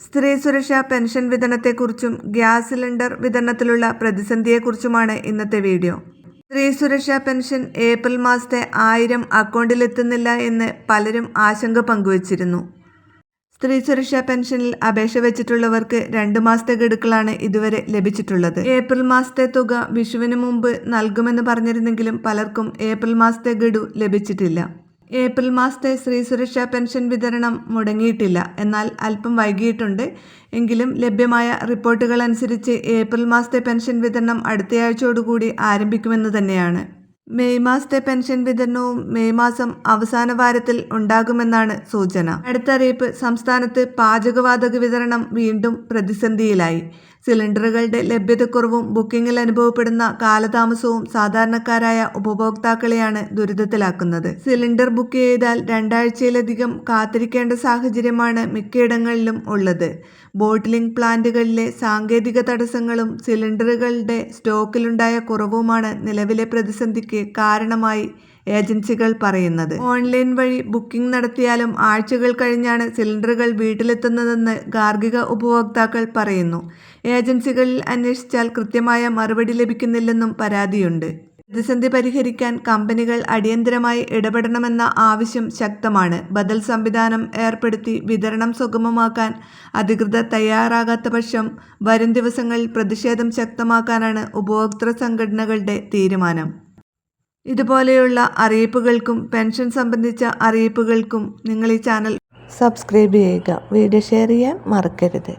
സ്ത്രീ സുരക്ഷാ pension വിതരണത്തെക്കുറിച്ചും gas cylinder വിതരണത്തിലുള്ള പ്രതിസന്ധിയെക്കുറിച്ചുമാണ് ഇന്നത്തെ വീഡിയോ. സ്ത്രീ സുരക്ഷാ പെൻഷൻ ഏപ്രിൽ മാസത്തെ 1000 അക്കൗണ്ടിലെത്തുന്നില്ല എന്ന് പലരും ആശങ്ക പങ്കുവച്ചിരുന്നു. സ്ത്രീ സുരക്ഷാ പെൻഷനിൽ അപേക്ഷ വെച്ചിട്ടുള്ളവർക്ക് 2 മാസത്തെ ഗഡുക്കളാണ് ഇതുവരെ ലഭിച്ചിട്ടുള്ളത്. ഏപ്രിൽ മാസത്തെ തുക വിഷുവിന് മുമ്പ് നൽകുമെന്ന് പറഞ്ഞിരുന്നെങ്കിലും പലർക്കും ഏപ്രിൽ മാസത്തെ ഗഡു ലഭിച്ചിട്ടില്ല. ഏപ്രിൽ മാസത്തെ സ്ത്രീ സുരക്ഷാ പെൻഷൻ വിതരണം മുടങ്ങിയിട്ടില്ല, എന്നാൽ അല്പം വൈകിയിട്ടുണ്ട്. എങ്കിലും ലഭ്യമായ റിപ്പോർട്ടുകൾ അനുസരിച്ച് ഏപ്രിൽ മാസത്തെ പെൻഷൻ വിതരണം അടുത്തയാഴ്ചയോടുകൂടി ആരംഭിക്കുമെന്ന് തന്നെയാണ്. മെയ് മാസത്തെ പെൻഷൻ വിതരണവും മെയ് മാസം അവസാന വാരത്തിൽ ഉണ്ടാകുമെന്നാണ് സൂചന. അടുത്ത അറിയിപ്പ്: സംസ്ഥാനത്ത് പാചകവാതക വിതരണം വീണ്ടും പ്രതിസന്ധിയിലായി. സിലിണ്ടറുകളുടെ ലഭ്യതക്കുറവും ബുക്കിംഗിൽ അനുഭവപ്പെടുന്ന കാലതാമസവും സാധാരണക്കാരായ ഉപഭോക്താക്കളെയാണ് ദുരിതത്തിലാക്കുന്നത്. സിലിണ്ടർ ബുക്ക് ചെയ്താൽ 2 ആഴ്ചയിലധികം കാത്തിരിക്കേണ്ട സാഹചര്യമാണ് മിക്കയിടങ്ങളിലും ഉള്ളത്. ബോട്ടിലിംഗ് പ്ലാന്റുകളിലെ സാങ്കേതിക തടസ്സങ്ങളും സിലിണ്ടറുകളുടെ സ്റ്റോക്കിലുണ്ടായ കുറവുമാണ് നിലവിലെ പ്രതിസന്ധിക്ക് കാരണമായി ഏജൻസികൾ പറയുന്നത്. ഓൺലൈൻ വഴി ബുക്കിംഗ് നടത്തിയാലും ആഴ്ചകൾ കഴിഞ്ഞാണ് സിലിണ്ടറുകൾ വീട്ടിലെത്തുന്നതെന്ന് ഗാർഹിക ഉപഭോക്താക്കൾ പറയുന്നു. ഏജൻസികളിൽ അന്വേഷിച്ചാൽ കൃത്യമായ മറുപടി ലഭിക്കുന്നില്ലെന്നും പരാതിയുണ്ട്. പ്രതിസന്ധി പരിഹരിക്കാൻ കമ്പനികൾ അടിയന്തരമായി ഇടപെടണമെന്ന ആവശ്യം ശക്തമാണ്. ബദൽ സംവിധാനം ഏർപ്പെടുത്തി വിതരണം സുഗമമാക്കാൻ അധികൃതർ തയ്യാറാകാത്ത പക്ഷം വരും ദിവസങ്ങളിൽ പ്രതിഷേധം ശക്തമാക്കാനാണ് ഉപഭോക്തൃ സംഘടനകളുടെ തീരുമാനം. ഇതുപോലെയുള്ള അറിയിപ്പുകൾക്കും പെൻഷൻ സംബന്ധിച്ച അറിയിപ്പുകൾക്കും നിങ്ങൾ ഈ ചാനൽ സബ്സ്ക്രൈബ് ചെയ്യുക. വീഡിയോ ഷെയർ ചെയ്യാൻ മറക്കരുത്.